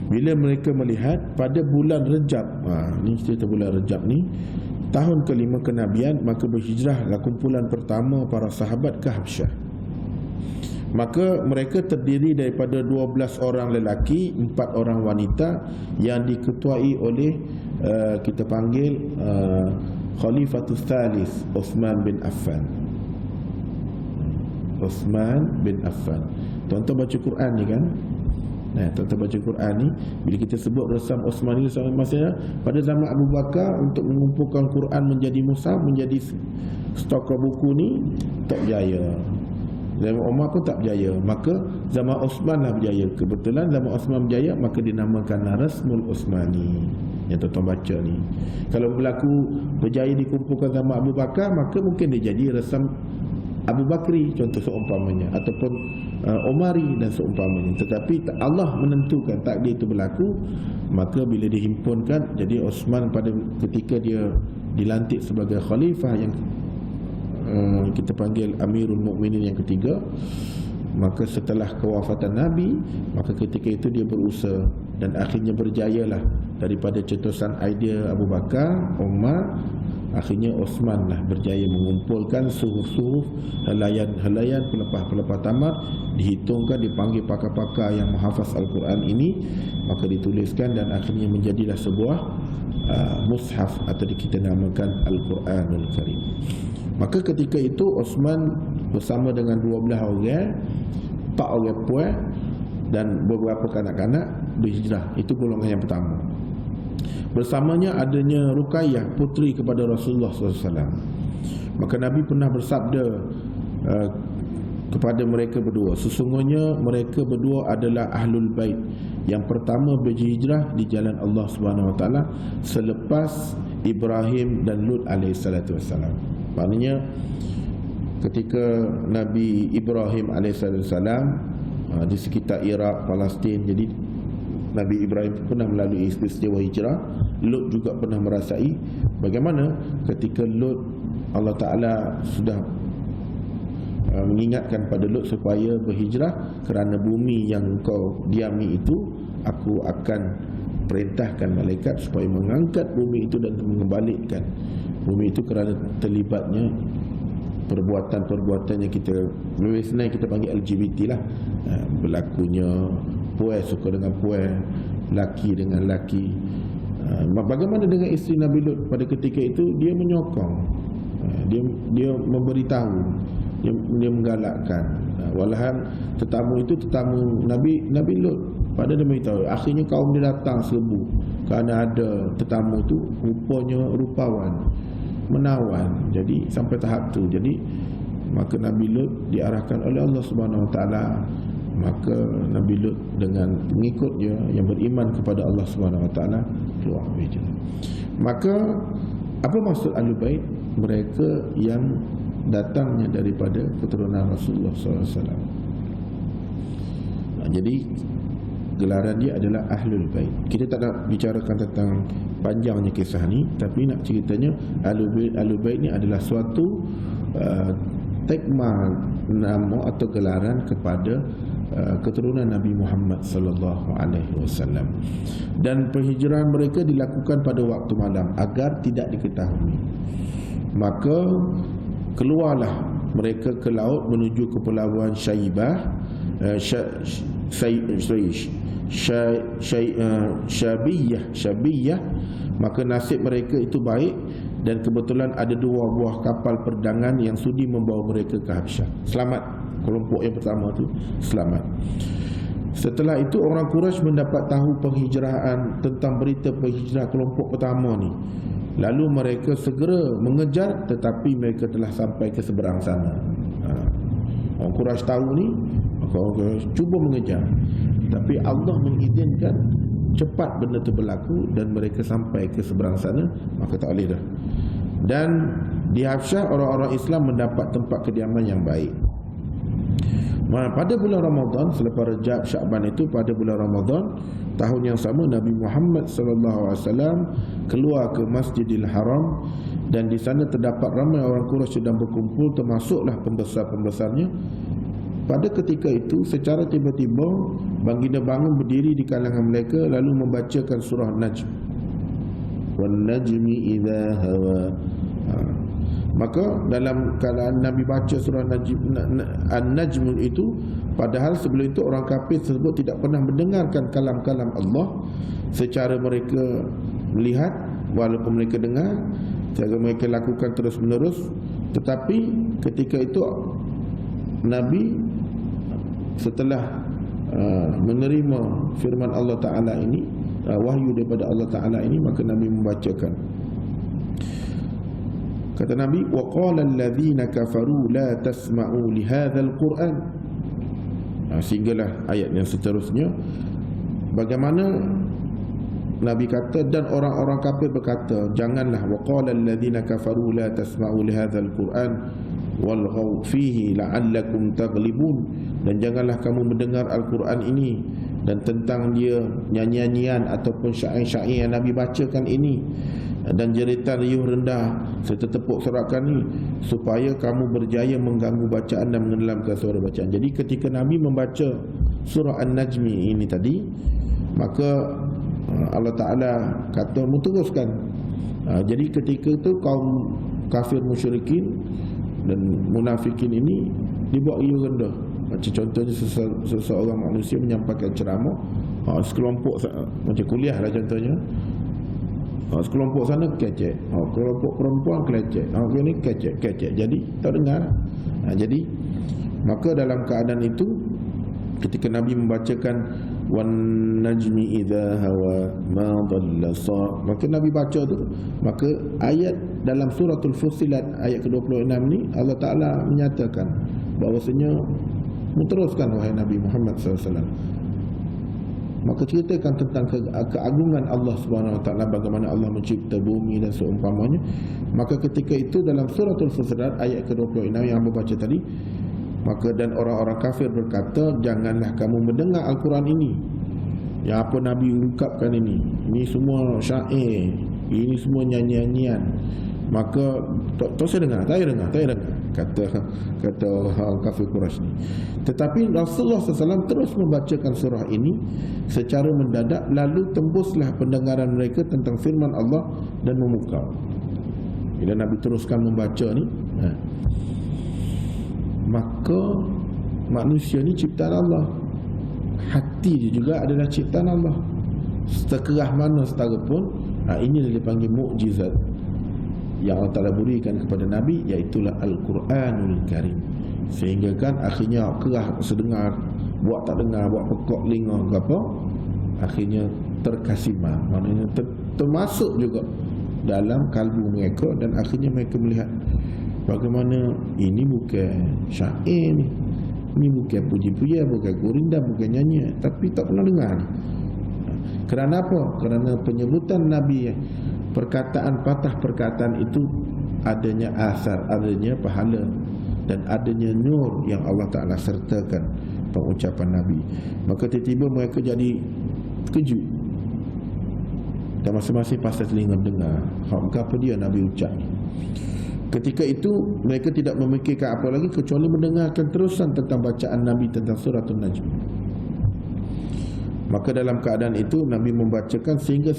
bila mereka melihat pada bulan Rejab, ni cerita bulan Rejab ni, tahun ke-5 kenabian, maka berhijrahlah kumpulan pertama para sahabat ke Habsyah. Maka mereka terdiri daripada 12 orang lelaki, 4 orang wanita yang diketuai oleh kita panggil Khalifatul Thalith Uthman bin Affan. Uthman bin Affan. Tuan-tuan baca Quran ni kan? Tuan-tuan baca Quran ni, bila kita sebut resam Uthman ni, maksudnya pada zaman Abu Bakar untuk mengumpulkan Quran menjadi mushaf, menjadi stok buku ni tak berjaya. Zaman Umar pun tak berjaya, maka zaman Uthman lah berjaya. Kebetulan zaman Uthman berjaya, maka dinamakan Rasmul Uthmani yang tuan-tuan baca ni. Kalau berlaku berjaya dikumpulkan zaman Abu Bakar, maka mungkin dia jadi resam Abu Bakri contoh seumpamanya, ataupun Umari dan seumpamanya. Tetapi Allah menentukan takdir itu berlaku, maka bila dihimpunkan, jadi Uthman pada ketika dia dilantik sebagai khalifah yang kita panggil Amirul Mukminin yang ketiga, maka setelah kewafatan Nabi, maka ketika itu dia berusaha dan akhirnya berjayalah daripada cetusan idea Abu Bakar, Umar, akhirnya Uthman lah berjaya mengumpulkan suhuf-suhuf, helaian-helaian, pelepah-pelepah tamat, dihitungkan, dipanggil pakar-pakar yang menghafaz Al-Quran ini, maka dituliskan dan akhirnya menjadilah sebuah mushaf atau kita namakan Al-Quranul Karim. Maka ketika itu Uthman bersama dengan 12 orang, 4 orang puan dan beberapa kanak-kanak berhijrah. Itu golongan yang pertama. Bersamanya adanya Ruqayyah, puteri kepada Rasulullah SAW. Maka Nabi pernah bersabda kepada mereka berdua, sesungguhnya mereka berdua adalah Ahlul Bait yang pertama berhijrah di jalan Allah Subhanahu Wa Taala selepas Ibrahim dan Lut alaihissalatu wassalam. Maknanya ketika Nabi Ibrahim alaihissalam di sekitar Iraq, Palestin, jadi Nabi Ibrahim pernah melalui peristiwa hijrah. Lut juga pernah merasai bagaimana ketika Lut, Allah Ta'ala sudah mengingatkan pada Lut supaya berhijrah kerana bumi yang kau diami itu aku akan perintahkan malaikat supaya mengangkat bumi itu dan membalikkan bumi itu kerana terlibatnya perbuatan-perbuatan yang kita lebih senang kita panggil LGBT lah, berlakunya puan suka dengan puan, laki dengan laki. Bagaimana dengan isteri Nabi Lut pada ketika itu? Dia menyokong, dia memberitahu, dia menggalakkan, walahan tetamu itu tetamu Nabi Lut, pada dia beritahu. Akhirnya kaum dia datang serbu kerana ada tetamu tu rupanya rupawan, menawan. Jadi sampai tahap tu, jadi maka Nabi Lut diarahkan oleh Allah Subhanahu Wa Taala. Maka Nabi Lut dengan pengikutnya yang beriman kepada Allah Subhanahu Wa Taala keluar hijrah. Maka apa maksud Ahlul Bait? Mereka yang datangnya daripada keturunan Rasulullah SAW. Jadi gelaran dia adalah Ahlul Bait. Kita tak nak bicarakan tentang panjangnya kisah ni, tapi nak ceritanya Ahlul Bait ni adalah suatu tegma nama atau gelaran kepada keturunan Nabi Muhammad sallallahu alaihi wasallam. Dan perhijrahan mereka dilakukan pada waktu malam agar tidak diketahui. Maka keluarlah mereka ke laut menuju ke pelabuhan Syaibah, Syabiyah. Maka nasib mereka itu baik, dan kebetulan ada 2 buah kapal perdagangan yang sudi membawa mereka ke Habsyah. Selamat. Kelompok yang pertama tu selamat. Setelah itu orang Quraisy mendapat tahu penghijrahan, tentang berita penghijrahan kelompok pertama ni. Lalu mereka segera mengejar, tetapi mereka telah sampai ke seberang sana. Orang Quraisy tahu ni, maka orang cuba mengejar, tapi Allah mengizinkan cepat benda tu berlaku dan mereka sampai ke seberang sana, maka tak boleh dah. Dan di Habsyah orang-orang Islam mendapat tempat kediaman yang baik. Pada bulan Ramadan, selepas Rajab Sya'ban itu, pada bulan Ramadan tahun yang sama, Nabi Muhammad SAW keluar ke Masjidil Haram, dan di sana terdapat ramai orang Quraisy sedang berkumpul, termasuklah pembesar-pembesarnya. Pada ketika itu secara tiba-tiba baginda bangun berdiri di kalangan mereka, lalu membacakan surah Najm. Wan najmi idza hawa. Maka dalam keadaan Nabi baca surah An-Najm itu, padahal sebelum itu orang kafir tersebut tidak pernah mendengarkan kalam-kalam Allah. Secara mereka melihat, walaupun mereka dengar, cara mereka lakukan terus-menerus. Tetapi ketika itu Nabi setelah menerima firman Allah Ta'ala ini, wahyu daripada Allah Ta'ala ini, maka Nabi membacakan. Kata Nabi, وَقَالَ الَّذِينَ كَفَرُوا لَا تَسْمَعُوا لِهَذَا الْقُرْآنِ. Sehinggalah ayat yang seterusnya. Bagaimana Nabi kata, dan orang-orang kafir berkata, janganlah, وَقَالَ الَّذِينَ كَفَرُوا لَا تَسْمَعُوا لِهَذَا الْقُرْآنِ وَالْغَوْا فِيهِ لَعَلَّكُمْ تَغْلِبُونَ. Dan janganlah kamu mendengar Al-Quran ini dan tentang dia nyanyian ataupun syair-syair yang Nabi bacakan ini, dan jeritan riuh rendah serta tepuk sorakan ini, supaya kamu berjaya mengganggu bacaan dan mengelamkan suara bacaan. Jadi ketika Nabi membaca surah An-Najmi ini tadi, maka Allah Ta'ala kata teruskan. Jadi ketika itu kaum kafir musyrikin dan munafikin ini dibuat riuh rendah. Macam contohnya seseorang manusia menyampaikan ceramah, sekelompok macam kuliah lah contohnya, sekelompok sana kecek, kelompok perempuan kelecek, ini kecek, jadi tak dengar. Jadi maka dalam keadaan itu, ketika Nabi membacakan wan najmi idza hawa ma dhalla sa, maka Nabi baca tu, maka ayat dalam suratul Fussilat ayat ke-26 ni Allah Ta'ala menyatakan bahawasanya, teruskan wahai Nabi Muhammad SAW. Maka ceritakan tentang keagungan Allah Subhanahu Wa Taala, bagaimana Allah mencipta bumi dan seumpamanya. Maka ketika itu dalam suratul Fussilat ayat ke-26 yang hamba baca tadi, maka dan orang-orang kafir berkata, janganlah kamu mendengar Al-Quran ini, yang apa Nabi ungkapkan ini semua syair, ini semua nyanyian. Maka tak saya dengar, tak dengar, kata orang kafir Quraisy ni. Tetapi Rasulullah SAW terus membacakan surah ini secara mendadak, lalu tembuslah pendengaran mereka tentang firman Allah dan memukau. Bila Nabi teruskan membaca ni, maka manusia ni ciptaan Allah, hati dia juga adalah ciptaan Allah. Sekerah mana setara pun, ini yang dipanggil mukjizat yang Allah Ta'ala berikan kepada Nabi, iaitulah Al-Quranul Karim. Sehingga kan akhirnya kerah sedengar, buat tak dengar, buat pekok linga ke apa, akhirnya terkasimah, maknanya termasuk juga dalam kalbu mereka, dan akhirnya mereka melihat bagaimana ini bukan syair ni, ini bukan puji-pujian, bukan gurindam, bukan nyanyian, tapi tak pernah dengar ni. Kerana apa? Kerana penyebutan Nabi, perkataan patah perkataan itu adanya asar, adanya pahala, dan adanya nur yang Allah Ta'ala sertakan pengucapan Nabi. Maka tiba-tiba mereka jadi terkejut, dan masing-masing pasal telinga dengar apa dia Nabi ucap ni. Ketika itu mereka tidak memikirkan apa lagi kecuali mendengarkan terusan tentang bacaan Nabi tentang suratul Najm. Maka dalam keadaan itu Nabi membacakan sehingga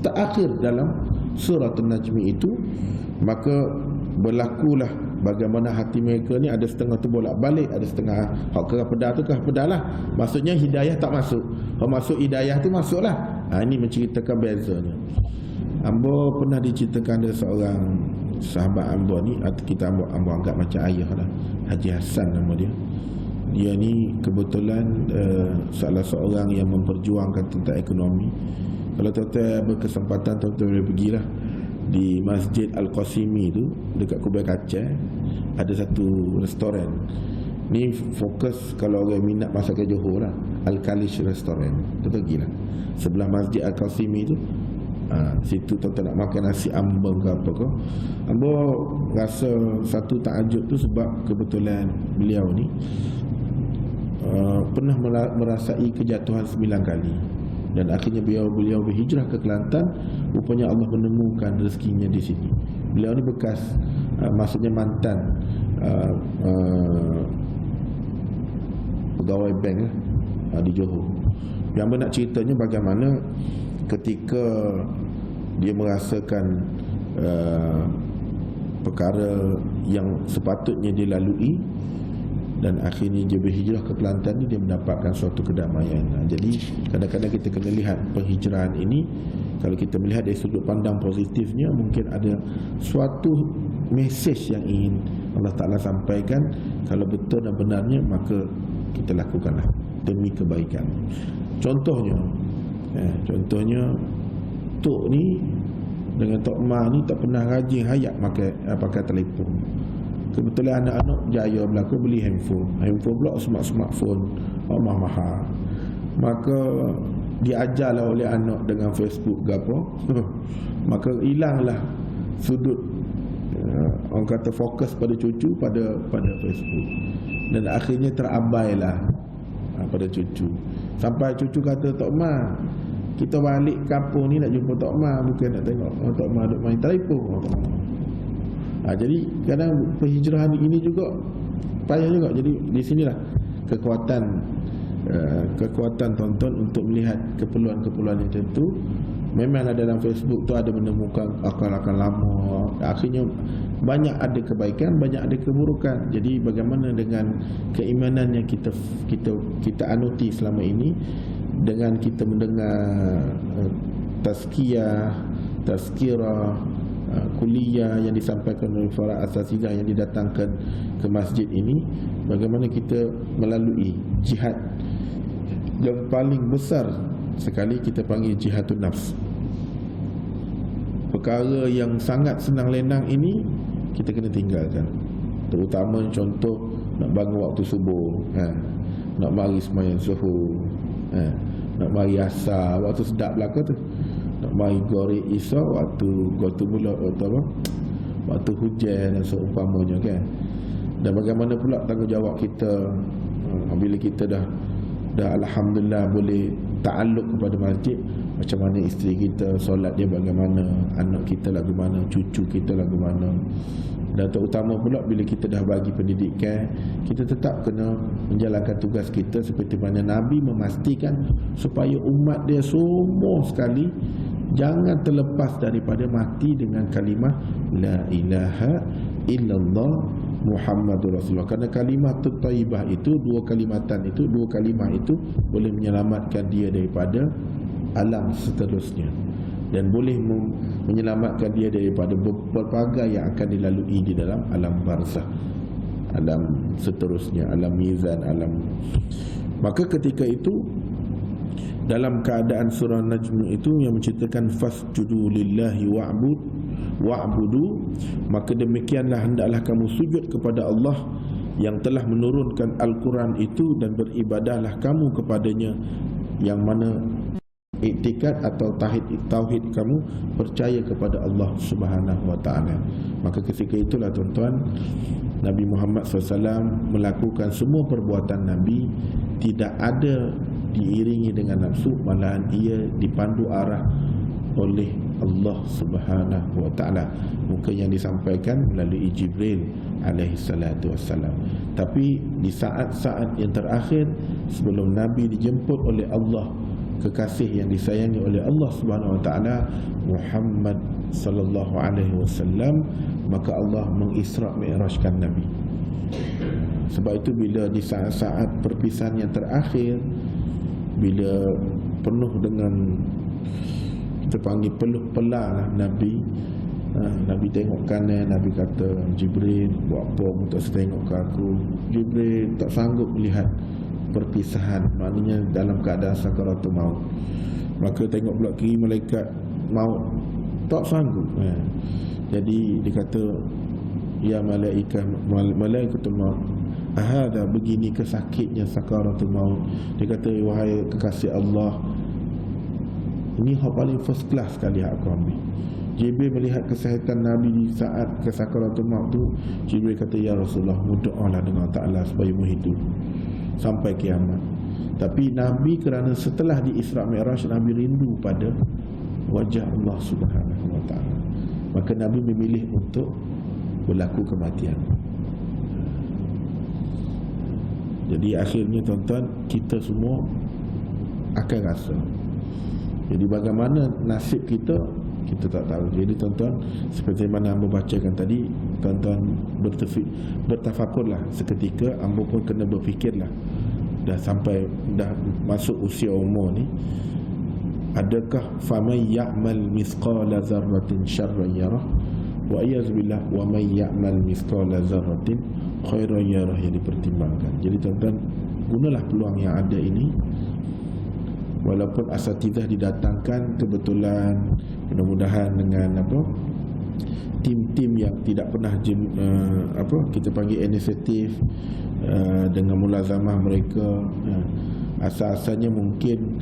terakhir dalam suratul Najm itu, maka berlakulah bagaimana hati mereka ni ada setengah tu bolak-balik, ada setengah hak kerah pedah tu kerah pedah lah. Maksudnya hidayah tak masuk, hak masuk hidayah tu masuklah. Ini menceritakan bezanya. Ambo pernah diceritakan ada seorang sahabat Ambo ni, atau kita Ambo anggap macam ayah lah, Haji Hassan nama dia. Dia ni kebetulan salah seorang yang memperjuangkan tentang ekonomi. Kalau tuan-tuan berkesempatan, tuan-tuan boleh pergilah di Masjid Al-Qasimi tu dekat Kubai Kaca, ada satu restoran. Ni fokus kalau orang minat masakan Johor lah, Al-Kalish Restaurant. Tu pergilah sebelah Masjid Al-Qasimi tu. Situ tuan-tuan nak makan nasi ambeng ke apa ke. Ambo rasa satu takjub tu sebab kebetulan beliau ni pernah merasai kejatuhan 9 kali, dan akhirnya beliau berhijrah ke Kelantan. Rupanya Allah menemukan rezekinya di sini. Beliau ni bekas maksudnya mantan pegawai bank di Johor. Yang nak ceritanya bagaimana ketika dia merasakan perkara yang sepatutnya dia lalui, dan akhirnya dia berhijrah ke Kelantan ni, dia mendapatkan suatu kedamaian. Jadi kadang-kadang kita kena lihat penghijrahan ini, kalau kita melihat dari sudut pandang positifnya, mungkin ada suatu mesej yang ingin Allah Ta'ala sampaikan. Kalau betul dan benarnya, maka kita lakukanlah demi kebaikan. Contohnya Tok ni dengan Tok Ma ni tak pernah rajin hayat pakai telefon. Kebetulan anak-anak jaya berlaku beli handphone pula smartphone mahal. Maka diajarlah oleh anak dengan Facebook ke apa. Maka hilanglah sudut orang kata fokus pada cucu pada Facebook, dan akhirnya terabailah pada cucu. Sampai cucu kata, Tok Ma, kita balik kampung ni nak jumpa Tok Ma, bukan nak tengok Tok Ma duk main telefon. Jadi kadang penghijrahan ini juga payah juga. Jadi di sinilah kekuatan tonton untuk melihat keperluan-keperluan yang tentu. Memanglah dalam Facebook tu ada menemukan akal-akal lama. Akhirnya banyak ada kebaikan, banyak ada keburukan. Jadi bagaimana dengan keimanan yang kita anuti selama ini, dengan kita mendengar tazkirah, kuliah yang disampaikan oleh para asatizah yang didatangkan ke masjid ini, bagaimana kita melalui jihad yang paling besar sekali, kita panggil jihadun nafs. Perkara yang sangat senang lenang ini kita kena tinggalkan. Terutama contoh nak bangun waktu subuh, nak mari sembahyang zuhur, nak mari asar waktu sedap belaka tu, nak mari goreng isya waktu mula waktu hujan dan seumpamanya kan. Dan bagaimana pula tanggungjawab kita bila kita dah alhamdulillah boleh ta'alluq kepada masjid, macam mana isteri kita solat dia bagaimana, anak kita lagu mana, cucu kita lagu mana. Dan terutama pula bila kita dah bagi pendidikan, kita tetap kena menjalankan tugas kita seperti mana Nabi memastikan supaya umat dia semua sekali jangan terlepas daripada mati dengan kalimah la ilaha illallah Muhammadur Rasulullah. Kerana kalimah thayyibah itu, dua kalimah itu boleh menyelamatkan dia daripada alam seterusnya, dan boleh menyelamatkan dia daripada berbagai yang akan dilalui di dalam alam barzakh, alam seterusnya, alam mizan, alam. Maka ketika itu dalam keadaan surah Najm itu yang menceritakan fasjudu lillahi wa'budu, maka demikianlah hendaklah kamu sujud kepada Allah yang telah menurunkan Al-Quran itu, dan beribadahlah kamu kepadanya, yang mana iktikad atau tauhid kamu percaya kepada Allah Subhanahu wa taala. Maka ketika itulah tuan-tuan, Nabi Muhammad SAW melakukan semua perbuatan Nabi tidak ada diiringi dengan nafsu, malahan ia dipandu arah oleh Allah Subhanahu wa taala. Mungkin yang disampaikan melalui Jibril alaihi salatu wassalam. Tapi di saat-saat yang terakhir sebelum Nabi dijemput oleh Allah, kekasih yang disayangi oleh Allah Subhanahu wa taala, Muhammad sallallahu alaihi wasallam, maka Allah mengisra mi'rajkan Nabi. Sebab itu bila di saat-saat perpisahan yang terakhir, bila penuh dengan, kita panggil peluh pelah lah Nabi, Nabi tengok kanan, Nabi kata, Jibril, buat apa untuk tengok ke aku? Jibril tak sanggup melihat perpisahan, maknanya dalam keadaan sakaratul maut. Maka tengok pula kiri, malaikat maut tak sanggup. Jadi dia kata, ya malaikatul maut, ahada, begini kesakitnya sakaratul maut. Dia kata, wahai kekasih Allah, ini hal paling first class sekali yang aku ambil. Jibril melihat kesihatan Nabi di saat kesakaratul maut tu, Jibril kata, ya Rasulullah, berdoalah dengan Ta'ala supaya hidup sampai kiamat. Tapi Nabi kerana setelah di Isra Mi'raj, Nabi rindu pada wajah Allah Subhanahu wa ta'ala, maka Nabi memilih untuk berlaku kematian. Jadi akhirnya tuan-tuan, kita semua akan rasa. Jadi bagaimana nasib kita, kita tak tahu. Jadi tuan-tuan, seperti mana hamba bacakan tadi, tuan-tuan bertafakurlah seketika. Hamba pun kena berfikirlah, dah sampai, dah masuk usia umur ni, adakah faman ya'mal mithqala dzarratin syarran yarah, wa iyazbillah wa man ya'mal mithqala dzarratin khairan yarah, yang dipertimbangkan. Jadi tuan-tuan, gunalah peluang yang ada ini. Walaupun asatidzah didatangkan kebetulan, mudah-mudahan dengan tim-tim yang tidak pernah kita panggil inisiatif, dengan mulazamah mereka, asal-asalnya mungkin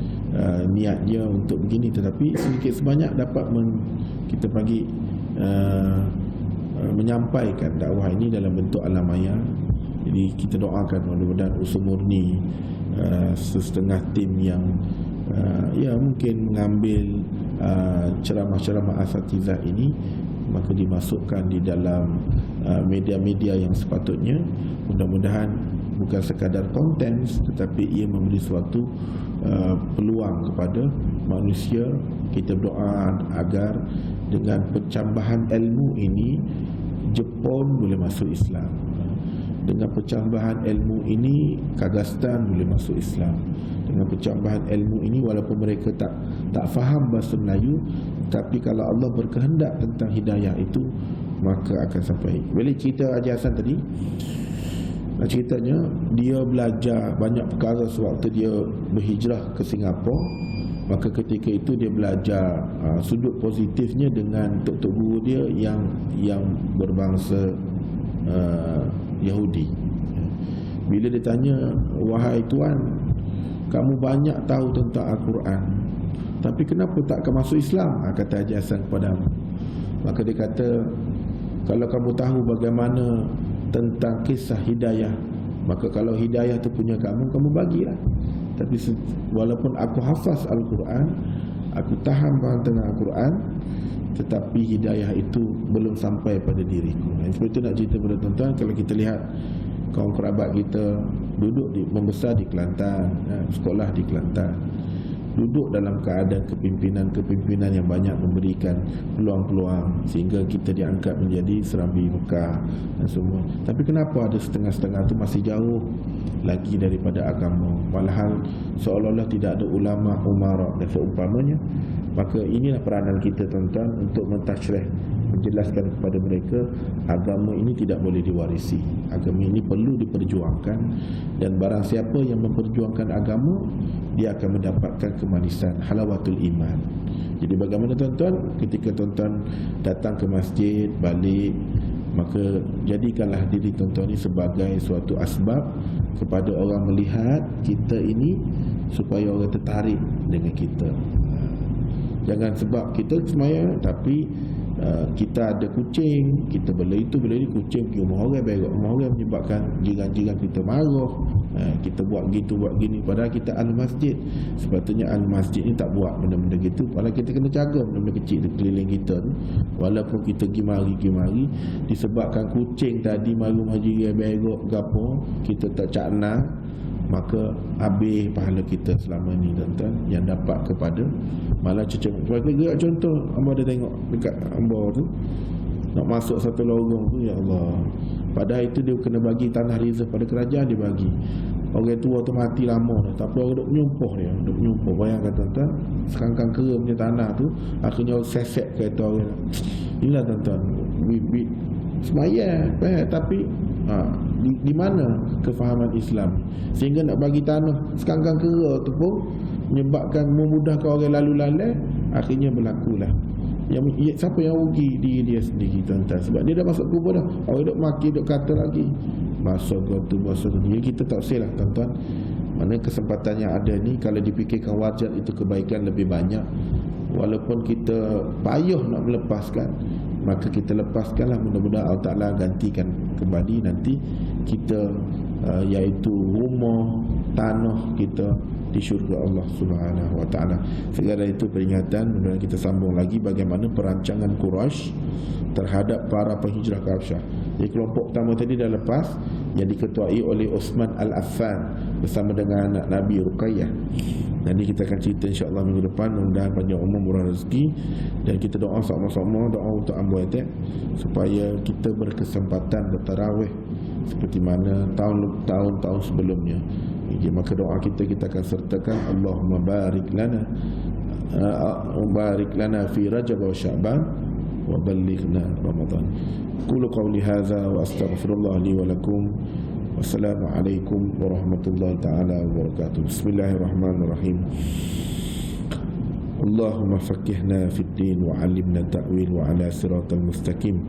niatnya untuk begini, tetapi sedikit sebanyak dapat kita panggil menyampaikan dakwah ini dalam bentuk alam maya. Jadi kita doakan mudah-mudahan usul murni setengah tim yang ya mungkin mengambil ceramah-ceramah asatizah ini, maka dimasukkan di dalam media-media yang sepatutnya. Mudah-mudahan bukan sekadar konten, tetapi ia memberi suatu peluang kepada manusia. Kita berdoa agar dengan pencambahan ilmu ini, Jepun boleh masuk Islam. Dengan pencambahan ilmu ini, Kazakhstan boleh masuk Islam. Dengan pencambahan ilmu ini, walaupun mereka tak faham bahasa Melayu, tapi kalau Allah berkehendak tentang hidayah itu, maka akan sampai. Boleh cerita Haji Hassan tadi, ceritanya dia belajar banyak perkara sewaktu dia berhijrah ke Singapura. Maka ketika itu dia belajar sudut positifnya dengan tok-tok guru dia yang berbangsa Yahudi. Bila dia tanya, wahai tuan, kamu banyak tahu tentang Al-Quran, tapi kenapa tak akan masuk Islam? Kata Haji Hassan kepadamu. Maka dia kata, kalau kamu tahu bagaimana tentang kisah hidayah, maka kalau hidayah itu punya kamu bagilah. Tapi walaupun aku hafaz Al-Quran, aku tahan faham tentang Al-Quran, tetapi hidayah itu belum sampai pada diriku. Sebab itu nak cerita pada tuan-tuan, kalau kita lihat kaum kerabat kita membesar di Kelantan, sekolah di Kelantan, duduk dalam keadaan kepimpinan yang banyak memberikan peluang-peluang sehingga kita diangkat menjadi Serambi Mekah dan semua. Tapi kenapa ada setengah-setengah itu masih jauh lagi daripada agama, walhal seolah-olah tidak ada ulama umara dan seumpamanya. Maka inilah peranan kita tuan-tuan untuk mentasyrih, menjelaskan kepada mereka agama ini tidak boleh diwarisi. Agama ini perlu diperjuangkan, dan barang siapa yang memperjuangkan agama, dia akan mendapatkan kemanisan halawatul iman. Jadi bagaimana tuan-tuan, ketika tuan-tuan datang ke masjid, balik, maka jadikanlah diri tuan-tuan ini sebagai suatu asbab kepada orang melihat kita ini, supaya orang tertarik dengan kita. Jangan sebab kita semaya tapi kita ada kucing, kita bela itu bela ini, kucing pergi rumah orang, berak rumah orang, menyebabkan jiran-jiran kita marah. Kita buat gitu buat gini, padahal kita ahli masjid. Sepatutnya ahli masjid ni tak buat benda-benda gitu. Padahal kita kena jaga benda-benda kecil di keliling kita tu. Walaupun kita pergi mari disebabkan kucing tadi mari rumah jiran berak gapo, kita tak cakna, maka habis pahala kita selama ni, tuan-tuan, yang dapat kepada malah contoh hamba ada tengok dekat hamba tu nak masuk satu lorong tu, ya Allah, padahal itu dia kena bagi tanah reserve pada kerajaan, dia bagi orang tua tu mati lama dah, tapi orang duk menyumpah. Bayangkan tuan-tuan, sekangkang kera punya tanah tu akhirnya sesek kereta orang. Inilah tuan-tuan, semaya tapi di mana kefahaman Islam sehingga nak bagi tanah sekangkang kera tu pun menyebabkan memudahkan orang lalu lalang, akhirnya berlakulah siapa yang rugi? Diri dia sendiri, tuan-tuan, sebab dia dah masuk kubur dah. Orang duk maki, duk kata lagi masa tu. Jadi kita tak silah, tuan-tuan. Mana kesempatan yang ada ni, kalau dipikirkan wajar itu kebaikan lebih banyak. Walaupun kita payah nak melepaskan, maka kita lepaskanlah. Mudah-mudahan Allah Ta'ala gantikan kembali nanti kita iaitu rumah, tanah kita di syurga Allah Subhanahu wa Ta'ala. Segala itu peringatan. Kemudian kita sambung lagi bagaimana perancangan Quraisy terhadap para penghijrah ke Habsyah. Jadi kelompok pertama tadi dah lepas, yang diketuai oleh Uthman Al-Affan bersama dengan anak Nabi Ruqayyah. Nanti kita akan cerita insya-Allah minggu depan. Mudah-mudahan panjang umur, murah rezeki, dan kita doa sama-sama, doa untuk Ambo Etek supaya kita berkesempatan bertarawih seperti mana tahun-tahun sebelumnya. Jadi, maka doa kita akan sertakan Allahumma barik lana fi Rajab wa Sya'ban wa ballighna Ramadan. Qulu qawli hadza wa astaghfirullah li wa lakum. Wassalamualaikum warahmatullahi taala wabarakatuh. Bismillahirrahmanirrahim. Allahumma faqihna fid din wa 'allimna ta'wil wa 'ala siratal mustaqim.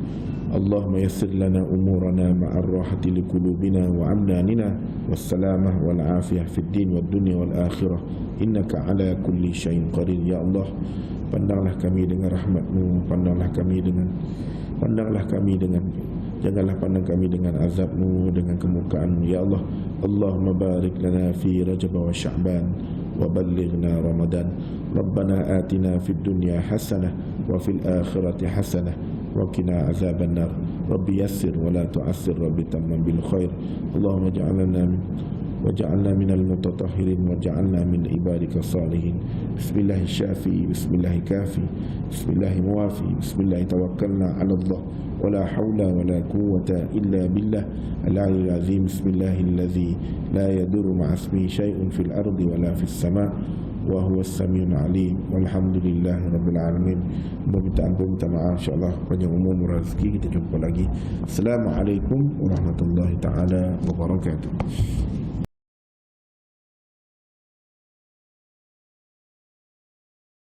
Allahumma yassir lana umurana ma'ar rahati liqulubina wa amnanina wassalamah wal afiyah fid din wad dunya wal akhirah innaka 'ala kulli syai'in qadir. Ya Allah, pandanglah kami dengan rahmat-Mu, pandanglah kami dengan janganlah pandang kami dengan azab-Mu, dengan kemurkaan-Mu. Ya Allah, Allahumma barik lana fi Rajab wa Sya'ban wa ballighna Ramadan. Rabbana atina fid dunya hasanah wa fil akhirati hasanah wa qina azaban nar. Rabbi yassir wa la tu'assir, Rabbi tammim bil khair. Allahumma waj'alna minal mutatahhirin waj'alna min ibadika salihin. Bismillahi syafi, bismillahi kafi, bismillahi muwafi, bismillahi tawakkalna 'ala Allah wa la hawla wa la quwwata illa billah al-'aliyyil 'azim. Bismillahilladzi la yadurru ma'a ismihi syai'un fil ardi wa la fis sama' wa huwa as-sami'ul 'alim. Walhamdulillahi rabbil alamin. Minta ampun, minta maaf, insyaallah panjang umur, rezeki. Kita jumpa lagi. Assalamualaikum warahmatullahi taala wabarakatuh.